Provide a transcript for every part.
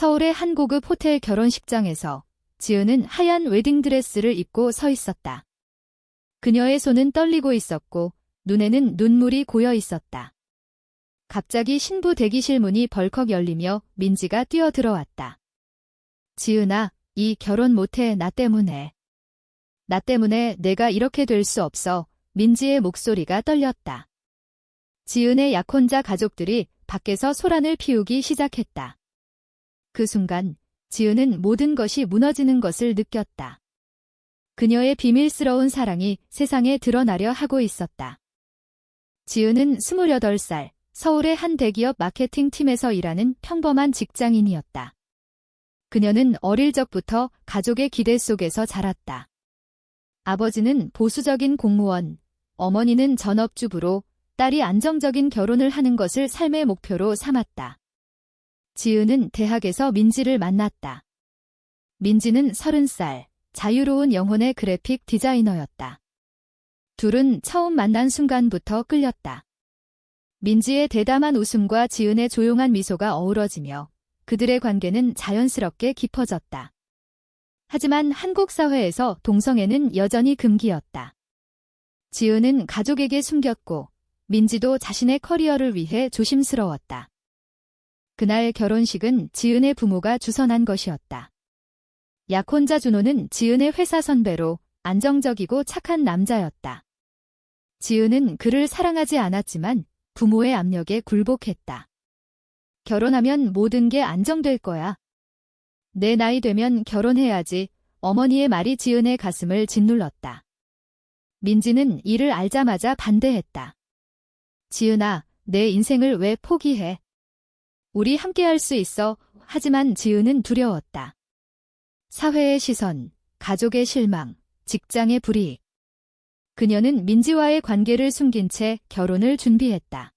서울의 한 고급 호텔 결혼식장에서 지은은 하얀 웨딩드레스를 입고 서 있었다. 그녀의 손은 떨리고 있었고 눈에는 눈물이 고여 있었다. 갑자기 신부 대기실 문이 벌컥 열리며 민지가 뛰어들어왔다. 지은아, 이 결혼 못해 나 때문에. 나 때문에 내가 이렇게 될 수 없어. 민지의 목소리가 떨렸다. 지은의 약혼자 가족들이 밖에서 소란을 피우기 시작했다. 그 순간 지은은 모든 것이 무너지는 것을 느꼈다. 그녀의 비밀스러운 사랑이 세상에 드러나려 하고 있었다. 지은은 28살, 서울의 한 대기업 마케팅 팀에서 일하는 평범한 직장인이었다. 그녀는 어릴 적부터 가족의 기대 속에서 자랐다. 아버지는 보수적인 공무원, 어머니는 전업주부로 딸이 안정적인 결혼을 하는 것을 삶의 목표로 삼았다. 지은은 대학에서 민지를 만났다. 민지는 30살, 자유로운 영혼의 그래픽 디자이너였다. 둘은 처음 만난 순간부터 끌렸다. 민지의 대담한 웃음과 지은의 조용한 미소가 어우러지며 그들의 관계는 자연스럽게 깊어졌다. 하지만 한국 사회에서 동성애는 여전히 금기였다. 지은은 가족에게 숨겼고 민지도 자신의 커리어를 위해 조심스러웠다. 그날 결혼식은 지은의 부모가 주선한 것이었다. 약혼자 준호는 지은의 회사 선배로 안정적이고 착한 남자였다. 지은은 그를 사랑하지 않았지만 부모의 압력에 굴복했다. 결혼하면 모든 게 안정될 거야. 내 나이 되면 결혼해야지. 어머니의 말이 지은의 가슴을 짓눌렀다. 민지는 이를 알자마자 반대했다. 지은아, 내 인생을 왜 포기해? 우리 함께할 수 있어. 하지만 지은은 두려웠다. 사회의 시선, 가족의 실망, 직장의 불이익. 그녀는 민지와의 관계를 숨긴 채 결혼을 준비했다.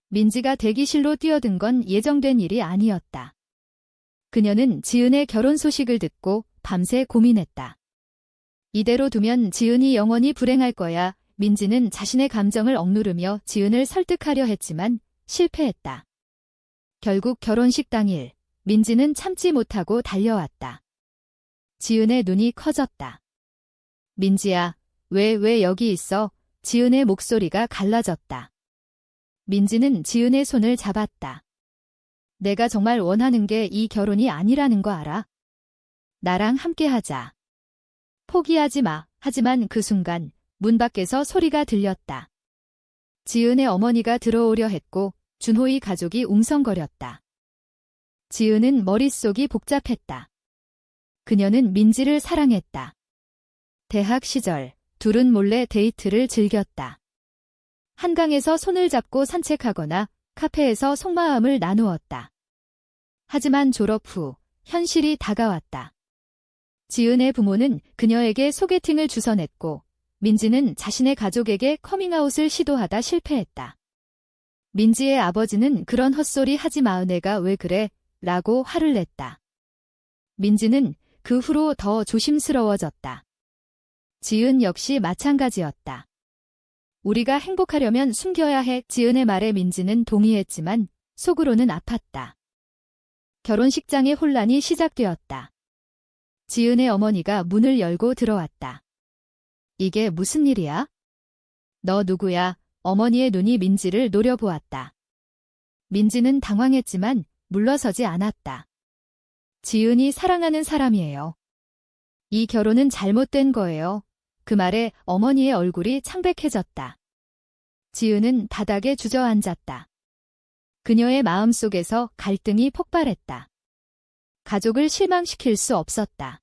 민지가 대기실로 뛰어든 건 예정된 일이 아니었다. 그녀는 지은의 결혼 소식을 듣고 밤새 고민했다. 이대로 두면 지은이 영원히 불행할 거야. 민지는 자신의 감정을 억누르며 지은을 설득하려 했지만 실패했다. 결국 결혼식 당일, 민지는 참지 못하고 달려왔다. 지은의 눈이 커졌다. 민지야, 왜 여기 있어? 지은의 목소리가 갈라졌다. 민지는 지은의 손을 잡았다. 내가 정말 원하는 게 이 결혼이 아니라는 거 알아? 나랑 함께하자. 포기하지 마. 하지만 그 순간 문 밖에서 소리가 들렸다. 지은의 어머니가 들어오려 했고 준호의 가족이 웅성거렸다. 지은은 머릿속이 복잡했다. 그녀는 민지를 사랑했다. 대학 시절 둘은 몰래 데이트를 즐겼다. 한강에서 손을 잡고 산책하거나 카페에서 속마음을 나누었다. 하지만 졸업 후 현실이 다가왔다. 지은의 부모는 그녀에게 소개팅을 주선했고 민지는 자신의 가족에게 커밍아웃을 시도하다 실패했다. 민지의 아버지는 그런 헛소리 하지 마. 내가 왜 그래? 라고 화를 냈다. 민지는 그 후로 더 조심스러워졌다. 지은 역시 마찬가지였다. 우리가 행복하려면 숨겨야 해. 지은의 말에 민지는 동의했지만 속으로는 아팠다. 결혼식장의 혼란이 시작되었다. 지은의 어머니가 문을 열고 들어왔다. 이게 무슨 일이야? 너 누구야? 어머니의 눈이 민지를 노려보았다. 민지는 당황했지만 물러서지 않았다. 지은이 사랑하는 사람이에요. 이 결혼은 잘못된 거예요. 그 말에 어머니의 얼굴이 창백해졌다. 지은은 바닥에 주저앉았다. 그녀의 마음속에서 갈등이 폭발했다. 가족을 실망시킬 수 없었다.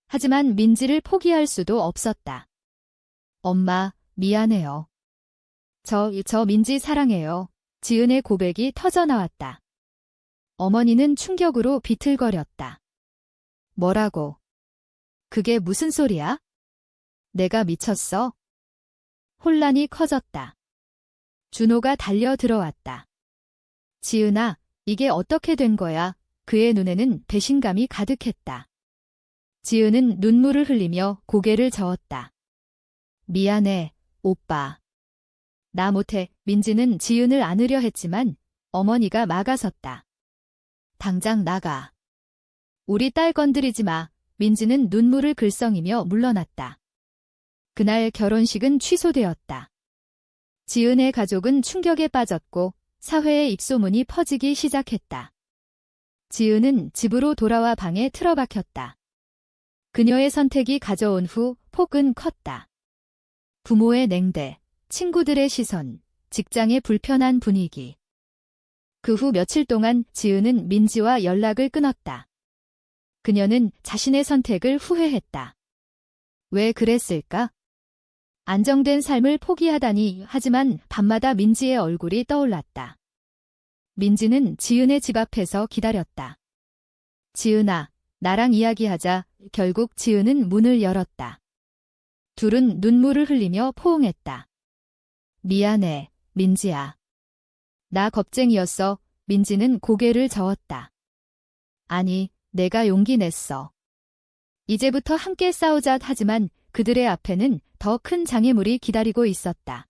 하지만 민지를 포기할 수도 없었다. 엄마, 미안해요. 저 민지 사랑해요. 지은의 고백이 터져나왔다. 어머니는 충격으로 비틀거렸다. 뭐라고? 그게 무슨 소리야? 내가 미쳤어? 혼란이 커졌다. 준호가 달려 들어왔다. 지은아, 이게 어떻게 된 거야? 그의 눈에는 배신감이 가득했다. 지은은 눈물을 흘리며 고개를 저었다. 미안해, 오빠. 나 못해. 민지는 지은을 안으려 했지만 어머니가 막아섰다. 당장 나가. 우리 딸 건드리지 마. 민지는 눈물을 글썽이며 물러났다. 그날 결혼식은 취소되었다. 지은의 가족은 충격에 빠졌고 사회에 입소문이 퍼지기 시작했다. 지은은 집으로 돌아와 방에 틀어박혔다. 그녀의 선택이 가져온 후 폭은 컸다. 부모의 냉대, 친구들의 시선, 직장의 불편한 분위기. 그 후 며칠 동안 지은은 민지와 연락을 끊었다. 그녀는 자신의 선택을 후회했다. 왜 그랬을까? 안정된 삶을 포기하다니. 하지만 밤마다 민지의 얼굴이 떠올랐다. 민지는 지은의 집 앞에서 기다렸다. 지은아, 나랑 이야기하자. 결국 지은은 문을 열었다. 둘은 눈물을 흘리며 포옹했다. 미안해, 민지야. 나 겁쟁이였어. 민지는 고개를 저었다. 아니, 내가 용기 냈어. 이제부터 함께 싸우자. 하지만 그들의 앞에는 더 큰 장애물이 기다리고 있었다.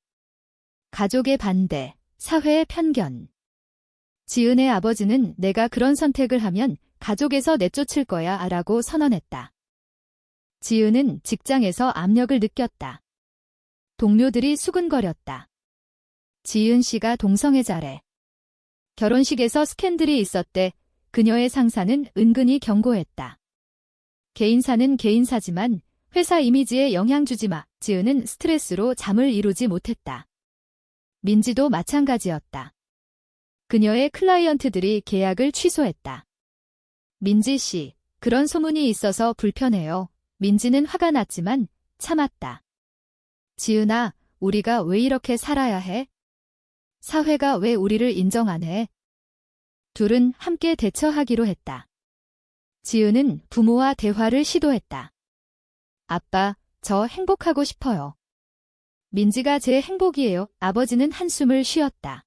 가족의 반대, 사회의 편견. 지은의 아버지는 내가 그런 선택을 하면 가족에서 내쫓을 거야 라고 선언했다. 지은은 직장에서 압력을 느꼈다. 동료들이 수근거렸다. 지은 씨가 동성애자래. 결혼식에서 스캔들이 있었대. 그녀의 상사는 은근히 경고했다. 개인사는 개인사지만 회사 이미지에 영향 주지 마. 지은은 스트레스로 잠을 이루지 못했다. 민지도 마찬가지였다. 그녀의 클라이언트들이 계약을 취소했다. 민지 씨, 그런 소문이 있어서 불편해요. 민지는 화가 났지만 참았다. 지은아, 우리가 왜 이렇게 살아야 해? 사회가 왜 우리를 인정 안 해? 둘은 함께 대처하기로 했다. 지은은 부모와 대화를 시도했다. 아빠, 저 행복하고 싶어요. 민지가 제 행복이에요. 아버지는 한숨을 쉬었다.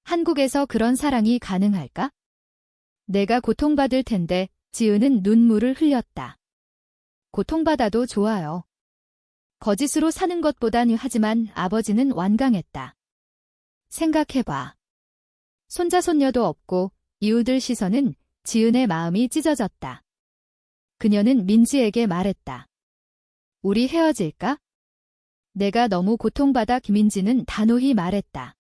한국에서 그런 사랑이 가능할까? 내가 고통받을 텐데. 지은은 눈물을 흘렸다. 고통받아도 좋아요. 거짓으로 사는 것보단. 하지만 아버지는 완강했다. 생각해봐. 손자 손녀도 없고 이웃들 시선은. 지은의 마음이 찢어졌다. 그녀는 민지에게 말했다. 우리 헤어질까? 내가 너무 고통받아. 김민지는 단호히 말했다.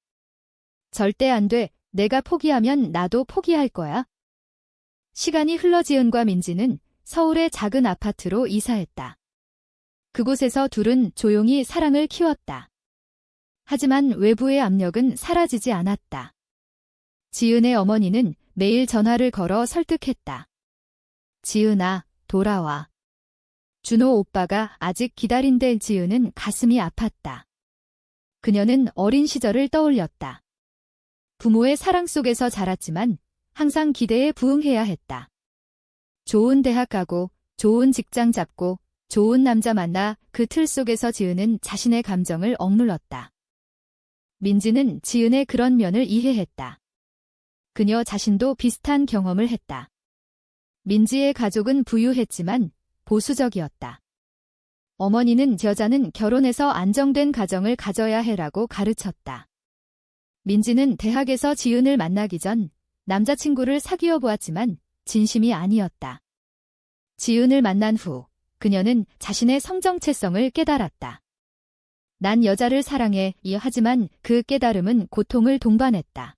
절대 안 돼. 내가 포기하면 나도 포기할 거야. 시간이 흘러 지은과 민지는 서울의 작은 아파트로 이사했다. 그곳에서 둘은 조용히 사랑을 키웠다. 하지만 외부의 압력은 사라지지 않았다. 지은의 어머니는 매일 전화를 걸어 설득했다. 지은아, 돌아와. 준호 오빠가 아직 기다린대. 지은은 가슴이 아팠다. 그녀는 어린 시절을 떠올렸다. 부모의 사랑 속에서 자랐지만 항상 기대에 부응해야 했다. 좋은 대학 가고, 좋은 직장 잡고, 좋은 남자 만나. 그 틀 속에서 지은은 자신의 감정을 억눌렀다. 민지는 지은의 그런 면을 이해했다. 그녀 자신도 비슷한 경험을 했다. 민지의 가족은 부유했지만 보수적이었다. 어머니는 여자는 결혼해서 안정된 가정을 가져야 해라고 가르쳤다. 민지는 대학에서 지은을 만나기 전 남자친구를 사귀어 보았지만 진심이 아니었다. 지은을 만난 후 그녀는 자신의 성정체성을 깨달았다. 난 여자를 사랑해. 하지만 그 깨달음은 고통을 동반했다.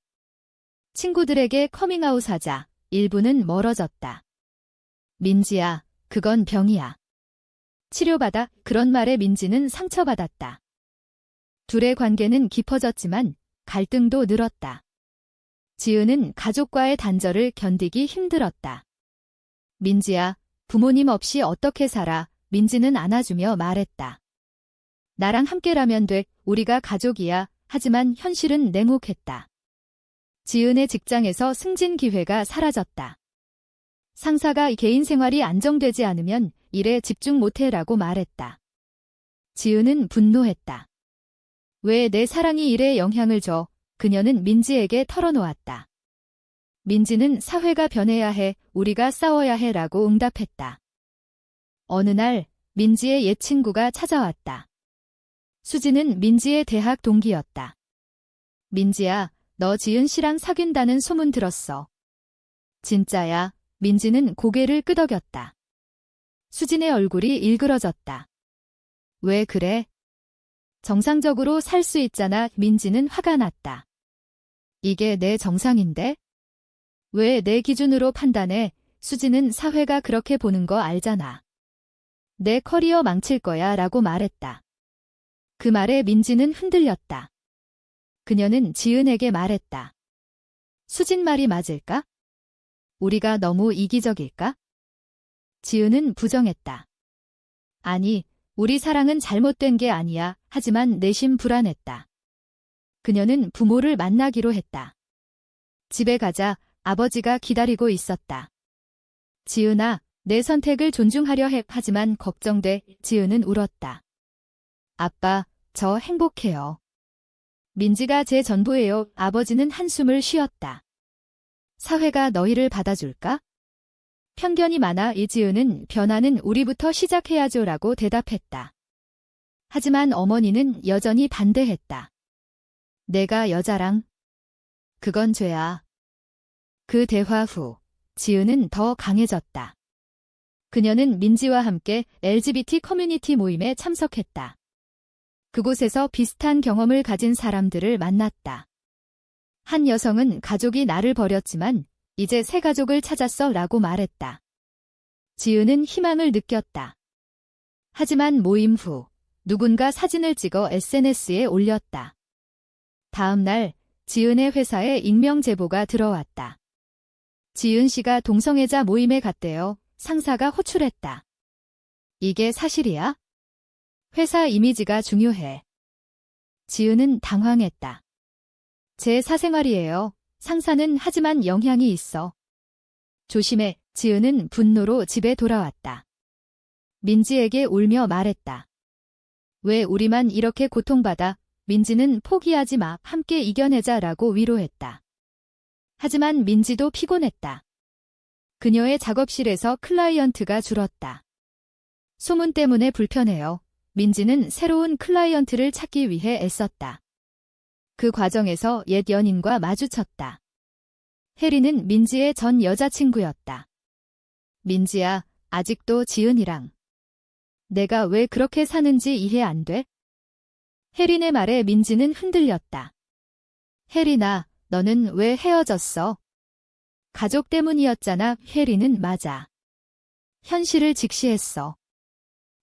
친구들에게 커밍아웃하자 일부는 멀어졌다. 민지야, 그건 병이야. 치료받아. 그런 말에 민지는 상처받았다. 둘의 관계는 깊어졌지만 갈등도 늘었다. 지은은 가족과의 단절을 견디기 힘들었다. 민지야, 부모님 없이 어떻게 살아? 민지는 안아주며 말했다. 나랑 함께라면 돼. 우리가 가족이야. 하지만 현실은 냉혹했다. 지은의 직장에서 승진 기회가 사라졌다. 상사가 개인 생활이 안정되지 않으면 일에 집중 못해라고 말했다. 지은은 분노했다. 왜 내 사랑이 일에 영향을 줘? 그녀는 민지에게 털어놓았다. 민지는 사회가 변해야 해, 우리가 싸워야 해라고 응답했다. 어느 날 민지의 옛 친구가 찾아왔다. 수지는 민지의 대학 동기였다. 민지야, 너 지은 씨랑 사귄다는 소문 들었어. 진짜야. 민지는 고개를 끄덕였다. 수진의 얼굴이 일그러졌다. 왜 그래? 정상적으로 살 수 있잖아. 민지는 화가 났다. 이게 내 정상인데? 왜 내 기준으로 판단해? 수진은 사회가 그렇게 보는 거 알잖아. 내 커리어 망칠 거야 라고 말했다. 그 말에 민지는 흔들렸다. 그녀는 지은에게 말했다. 수진 말이 맞을까? 우리가 너무 이기적일까? 지은은 부정했다. 아니, 우리 사랑은 잘못된 게 아니야. 하지만 내심 불안했다. 그녀는 부모를 만나기로 했다. 집에 가자. 아버지가 기다리고 있었다. 지은아, 내 선택을 존중하려 해. 하지만 걱정돼. 지은은 울었다. 아빠, 저 행복해요. 민지가 제 전부예요. 아버지는 한숨을 쉬었다. 사회가 너희를 받아줄까? 편견이 많아. 이지은은 변화는 우리부터 시작해야죠 라고 대답했다. 하지만 어머니는 여전히 반대했다. 내가 여자랑? 그건 죄야. 그 대화 후 지은은 더 강해졌다. 그녀는 민지와 함께 LGBT 커뮤니티 모임에 참석했다. 그곳에서 비슷한 경험을 가진 사람들을 만났다. 한 여성은 가족이 나를 버렸지만 이제 새 가족을 찾았어 라고 말했다. 지은은 희망을 느꼈다. 하지만 모임 후 누군가 사진을 찍어 SNS에 올렸다. 다음 날 지은의 회사에 익명 제보가 들어왔다. 지은 씨가 동성애자 모임에 갔대요. 상사가 호출했다. 이게 사실이야? 회사 이미지가 중요해. 지은은 당황했다. 제 사생활이에요. 상사는 하지만 영향이 있어. 조심해. 지은은 분노로 집에 돌아왔다. 민지에게 울며 말했다. 왜 우리만 이렇게 고통받아? 민지는 포기하지 마. 함께 이겨내자라고 위로했다. 하지만 민지도 피곤했다. 그녀의 작업실에서 클라이언트가 줄었다. 소문 때문에 불편해요. 민지는 새로운 클라이언트를 찾기 위해 애썼다. 그 과정에서 옛 연인과 마주쳤다. 혜리는 민지의 전 여자친구였다. 민지야, 아직도 지은이랑. 내가 왜 그렇게 사는지 이해 안 돼? 혜린의 말에 민지는 흔들렸다. 혜린아, 너는 왜 헤어졌어? 가족 때문이었잖아. 혜린은 맞아. 현실을 직시했어.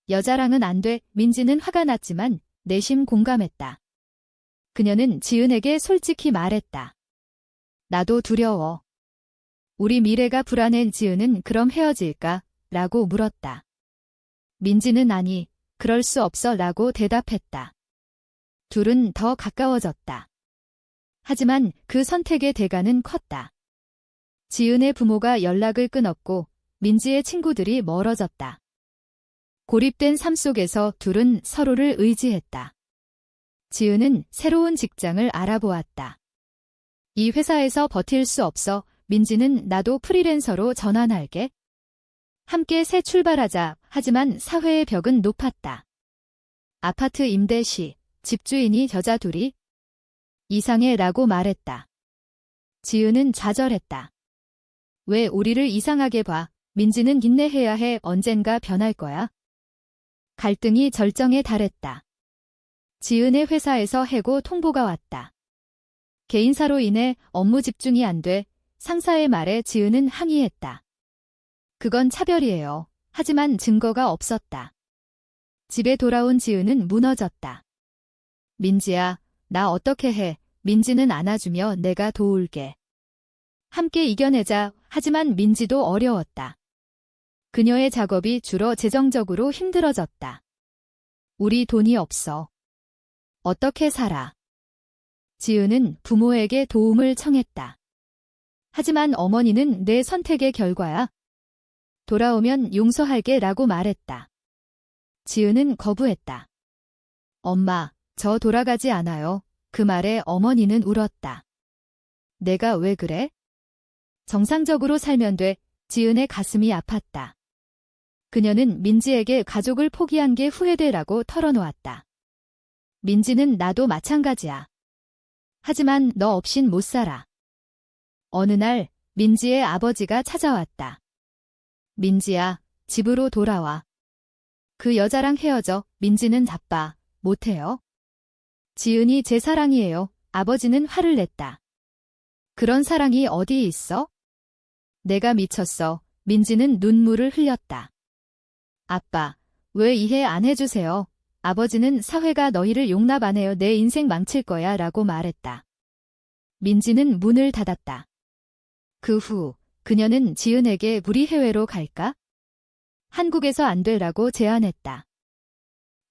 여자랑은 안 돼. 민지는 화가 났지만 내심 공감했다. 그녀는 지은에게 솔직히 말했다. 나도 두려워. 우리 미래가 불안해. 지은은 그럼 헤어질까? 라고 물었다. 민지는 아니, 그럴 수 없어 라고 대답했다. 둘은 더 가까워졌다. 하지만 그 선택의 대가는 컸다. 지은의 부모가 연락을 끊었고 민지의 친구들이 멀어졌다. 고립된 삶 속에서 둘은 서로를 의지했다. 지은은 새로운 직장을 알아보았다. 이 회사에서 버틸 수 없어. 민지는 나도 프리랜서로 전환할게. 함께 새 출발하자. 하지만 사회의 벽은 높았다. 아파트 임대 시 집주인이 여자 둘이 이상해 라고 말했다. 지은은 좌절했다. 왜 우리를 이상하게 봐? 민지는 인내해야 해. 언젠가 변할 거야. 갈등이 절정에 달했다. 지은의 회사에서 해고 통보가 왔다. 개인사로 인해 업무 집중이 안 돼. 상사의 말에 지은은 항의했다. 그건 차별이에요. 하지만 증거가 없었다. 집에 돌아온 지은은 무너졌다. 민지야, 나 어떻게 해? 민지는 안아주며 내가 도울게. 함께 이겨내자. 하지만 민지도 어려웠다. 그녀의 작업이 줄어 재정적으로 힘들어졌다. 우리 돈이 없어. 어떻게 살아? 지은은 부모에게 도움을 청했다. 하지만 어머니는 내 선택의 결과야. 돌아오면 용서할게 라고 말했다. 지은은 거부했다. 엄마, 저 돌아가지 않아요. 그 말에 어머니는 울었다. 내가 왜 그래? 정상적으로 살면 돼. 지은의 가슴이 아팠다. 그녀는 민지에게 가족을 포기한 게 후회돼라고 털어놓았다. 민지는 나도 마찬가지야. 하지만 너 없인 못 살아. 어느 날 민지의 아버지가 찾아왔다. 민지야, 집으로 돌아와. 그 여자랑 헤어져. 민지는 바빠. 못해요. 지은이 제 사랑이에요. 아버지는 화를 냈다. 그런 사랑이 어디 있어? 내가 미쳤어. 민지는 눈물을 흘렸다. 아빠, 왜 이해 안 해주세요? 아버지는 사회가 너희를 용납 안 해요. 내 인생 망칠 거야 라고 말했다. 민지는 문을 닫았다. 그 후 그녀는 지은에게 우리 해외로 갈까? 한국에서 안 되라고 제안했다.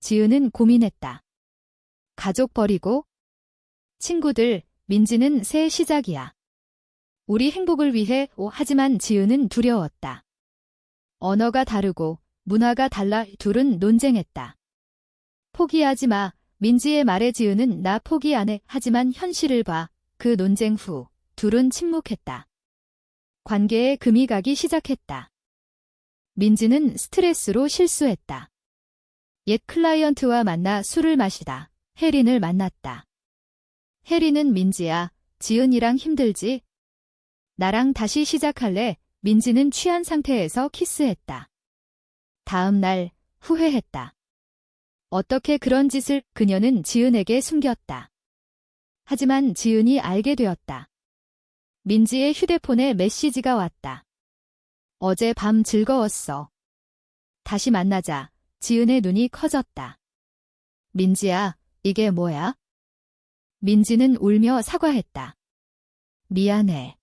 지은은 고민했다. 가족 버리고? 친구들, 민지는 새 시작이야. 우리 행복을 위해. 하지만 지은은 두려웠다. 언어가 다르고 문화가 달라. 둘은 논쟁했다. 포기하지 마. 민지의 말에 지은은 나 포기 안 해. 하지만 현실을 봐. 그 논쟁 후 둘은 침묵했다. 관계에 금이 가기 시작했다. 민지는 스트레스로 실수했다. 옛 클라이언트와 만나 술을 마시다 혜린을 만났다. 혜린은 민지야, 지은이랑 힘들지? 나랑 다시 시작할래? 민지는 취한 상태에서 키스했다. 다음 날 후회했다. 어떻게 그런 짓을? 그녀는 지은에게 숨겼다. 하지만 지은이 알게 되었다. 민지의 휴대폰에 메시지가 왔다. 어제 밤 즐거웠어. 다시 만나자. 지은의 눈이 커졌다. 민지야, 이게 뭐야? 민지는 울며 사과했다. 미안해.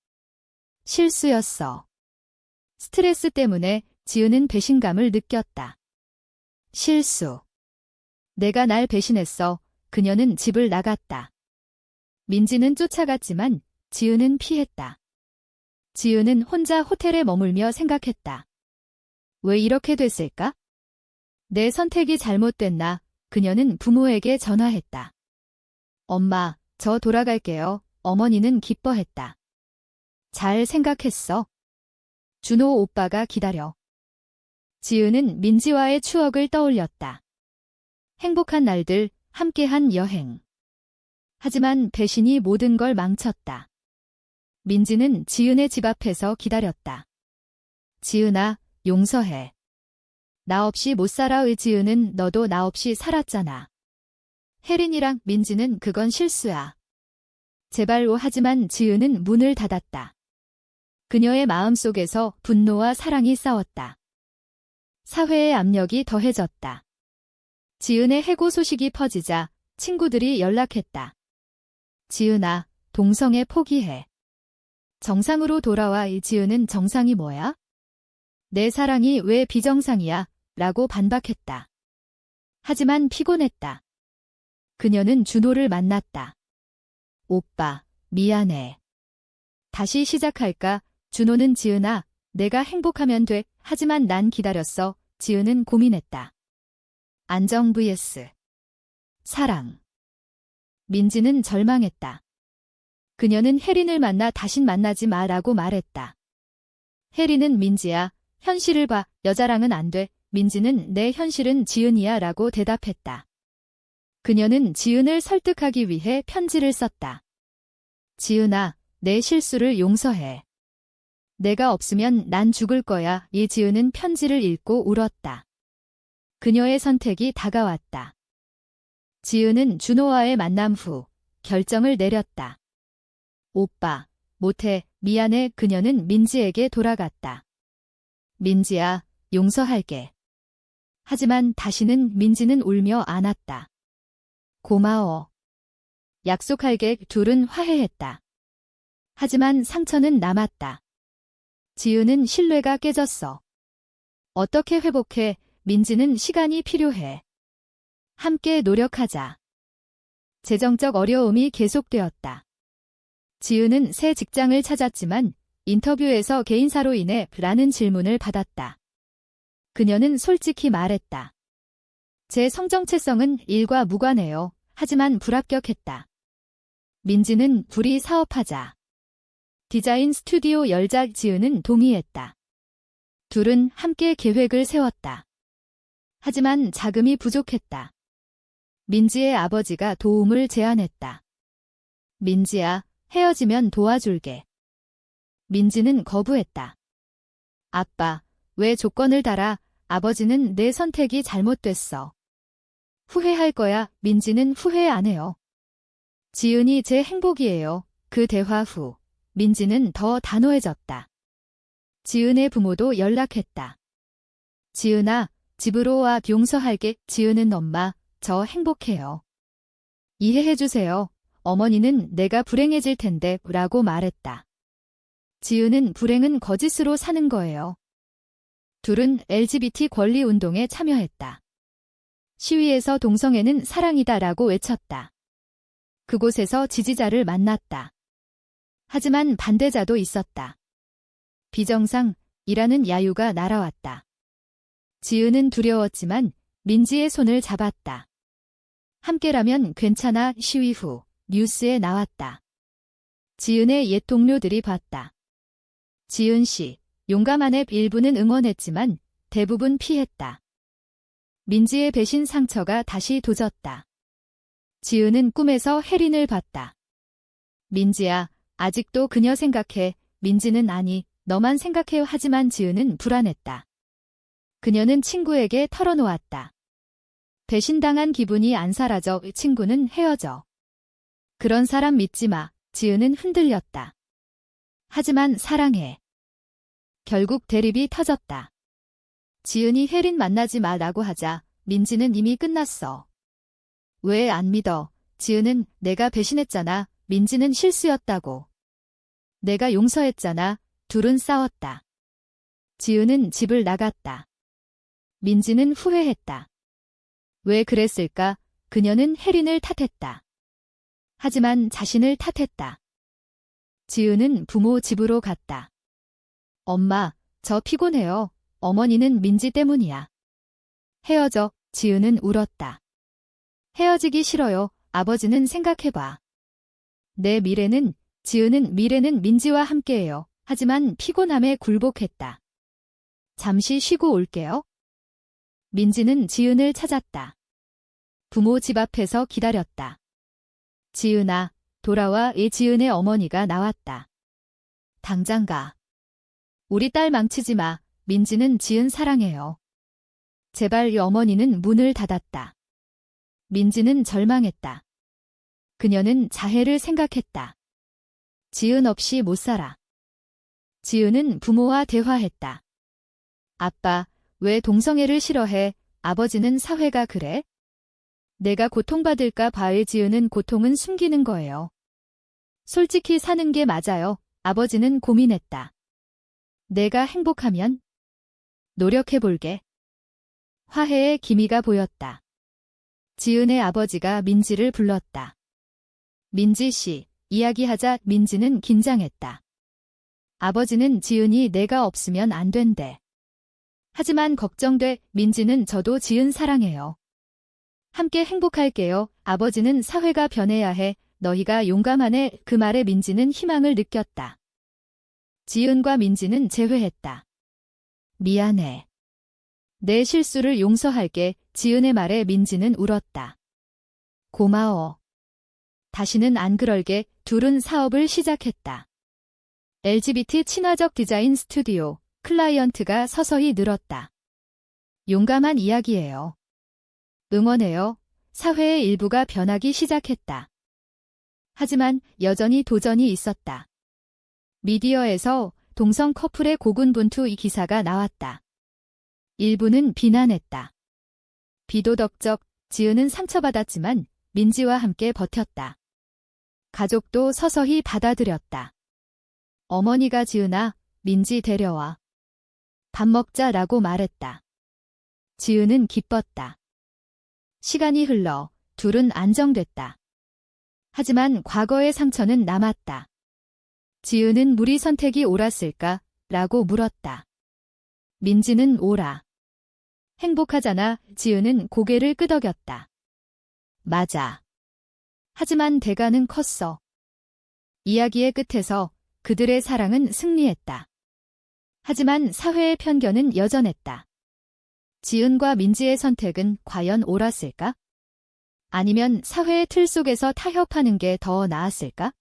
실수였어. 스트레스 때문에 지은은 배신감을 느꼈다. 실수. 내가 날 배신했어. 그녀는 집을 나갔다. 민지는 쫓아갔지만 지은은 피했다. 지은은 혼자 호텔에 머물며 생각했다. 왜 이렇게 됐을까? 내 선택이 잘못됐나? 그녀는 부모에게 전화했다. 엄마, 저 돌아갈게요. 어머니는 기뻐했다. 잘 생각했어. 준호 오빠가 기다려. 지은은 민지와의 추억을 떠올렸다. 행복한 날들, 함께한 여행. 하지만 배신이 모든 걸 망쳤다. 민지는 지은의 집 앞에서 기다렸다. 지은아, 용서해. 나 없이 못 살아. 지은은 너도 나 없이 살았잖아. 혜린이랑 민지는 그건 실수야. 제발. 하지만 지은은 문을 닫았다. 그녀의 마음속에서 분노와 사랑이 싸웠다. 사회의 압력이 더해졌다. 지은의 해고 소식이 퍼지자 친구들이 연락했다. 지은아, 동성애 포기해. 정상으로 돌아와. 지은은 정상이 뭐야? 내 사랑이 왜 비정상이야? 라고 반박했다. 하지만 피곤했다. 그녀는 준호를 만났다. 오빠, 미안해. 다시 시작할까? 준호는 지은아, 내가 행복하면 돼. 하지만 난 기다렸어. 지은은 고민했다. 안정 vs 사랑. 민지는 절망했다. 그녀는 혜린을 만나 다신 만나지 마라고 말했다. 혜린은 민지야, 현실을 봐. 여자랑은 안 돼. 민지는 내 현실은 지은이야 라고 대답했다. 그녀는 지은을 설득하기 위해 편지를 썼다. 지은아, 내 실수를 용서해. 내가 없으면 난 죽을 거야. 지은은 편지를 읽고 울었다. 그녀의 선택이 다가왔다. 지은은 준호와의 만남 후 결정을 내렸다. 오빠, 못해. 미안해. 그녀는 민지에게 돌아갔다. 민지야, 용서할게. 하지만 다시는. 민지는 울며 안았다. 고마워. 약속할게. 둘은 화해했다. 하지만 상처는 남았다. 지은은 신뢰가 깨졌어. 어떻게 회복해? 민지는 시간이 필요해. 함께 노력하자. 재정적 어려움이 계속되었다. 지은은 새 직장을 찾았지만 인터뷰에서 개인사로 인해 라는 질문을 받았다. 그녀는 솔직히 말했다. 제 성정체성은 일과 무관해요. 하지만 불합격했다. 민지는 둘이 사업하자. 디자인 스튜디오 열자. 지은은 동의했다. 둘은 함께 계획을 세웠다. 하지만 자금이 부족했다. 민지의 아버지가 도움을 제안했다. 민지야, 헤어지면 도와줄게. 민지는 거부했다. 아빠, 왜 조건을 달아? 아버지는 내 선택이 잘못됐어. 후회할 거야. 민지는 후회 안 해요. 지은이 제 행복이에요. 그 대화 후 민지는 더 단호해졌다. 지은의 부모도 연락했다. 지은아, 집으로 와. 용서할게. 지은은 엄마, 저 행복해요. 이해해주세요. 어머니는 내가 불행해질 텐데 라고 말했다. 지은은 불행은 거짓으로 사는 거예요. 둘은 LGBT 권리 운동에 참여했다. 시위에서 동성애는 사랑이다 라고 외쳤다. 그곳에서 지지자를 만났다. 하지만 반대자도 있었다. 비정상이라는 야유가 날아왔다. 지은은 두려웠지만 민지의 손을 잡았다. 함께라면 괜찮아. 시위 후 뉴스에 나왔다. 지은의 옛 동료들이 봤다. 지은 씨, 용감한 앱 일부는 응원했지만 대부분 피했다. 민지의 배신 상처가 다시 도졌다. 지은은 꿈에서 혜린을 봤다. 민지야, 아직도 그녀 생각해. 민지는 아니, 너만 생각해요. 하지만 지은은 불안했다. 그녀는 친구에게 털어놓았다. 배신당한 기분이 안 사라져. 친구는 헤어져. 그런 사람 믿지 마. 지은은 흔들렸다. 하지만 사랑해. 결국 대립이 터졌다. 지은이 혜린 만나지 마라고 하자 민지는 이미 끝났어. 왜 안 믿어? 지은은 내가 배신했잖아. 민지는 실수였다고. 내가 용서했잖아. 둘은 싸웠다. 지은은 집을 나갔다. 민지는 후회했다. 왜 그랬을까? 그녀는 혜린을 탓했다. 하지만 자신을 탓했다. 지은은 부모 집으로 갔다. 엄마, 저 피곤해요. 어머니는 민지 때문이야. 헤어져. 지은은 울었다. 헤어지기 싫어요. 아버지는 생각해봐. 내 미래는, 지은은 미래는 민지와 함께해요. 하지만 피곤함에 굴복했다. 잠시 쉬고 올게요. 민지는 지은을 찾았다. 부모 집 앞에서 기다렸다. 지은아, 돌아와. 지은의 어머니가 나왔다. 당장 가. 우리 딸 망치지 마. 민지는 지은 사랑해요. 제발. 어머니는 문을 닫았다. 민지는 절망했다. 그녀는 자해를 생각했다. 지은 없이 못 살아. 지은은 부모와 대화했다. 아빠, 왜 동성애를 싫어해? 아버지는 사회가 그래? 내가 고통받을까 봐의. 지은은 고통은 숨기는 거예요. 솔직히 사는 게 맞아요. 아버지는 고민했다. 내가 행복하면? 노력해볼게. 화해의 기미가 보였다. 지은의 아버지가 민지를 불렀다. 민지 씨, 이야기하자. 민지는 긴장했다. 아버지는 지은이 내가 없으면 안 된대. 하지만 걱정돼. 민지는 저도 지은 사랑해요. 함께 행복할게요. 아버지는 사회가 변해야 해. 너희가 용감하네. 그 말에 민지는 희망을 느꼈다. 지은과 민지는 재회했다. 미안해. 내 실수를 용서할게. 지은의 말에 민지는 울었다. 고마워. 다시는 안 그럴게. 둘은 사업을 시작했다. LGBT 친화적 디자인 스튜디오. 클라이언트가 서서히 늘었다. 용감한 이야기예요. 응원해요. 사회의 일부가 변하기 시작했다. 하지만 여전히 도전이 있었다. 미디어에서 동성 커플의 고군분투 이 기사가 나왔다. 일부는 비난했다. 비도덕적. 지은은 상처받았지만 민지와 함께 버텼다. 가족도 서서히 받아들였다. 어머니가 지은아, 민지 데려와. 밥 먹자라고 말했다. 지은은 기뻤다. 시간이 흘러 둘은 안정됐다. 하지만 과거의 상처는 남았다. 지은은 우리 선택이 옳았을까? 라고 물었다. 민지는 옳아. 행복하잖아. 지은은 고개를 끄덕였다. 맞아. 하지만 대가는 컸어. 이야기의 끝에서 그들의 사랑은 승리했다. 하지만 사회의 편견은 여전했다. 지은과 민지의 선택은 과연 옳았을까? 아니면 사회의 틀 속에서 타협하는 게 더 나았을까?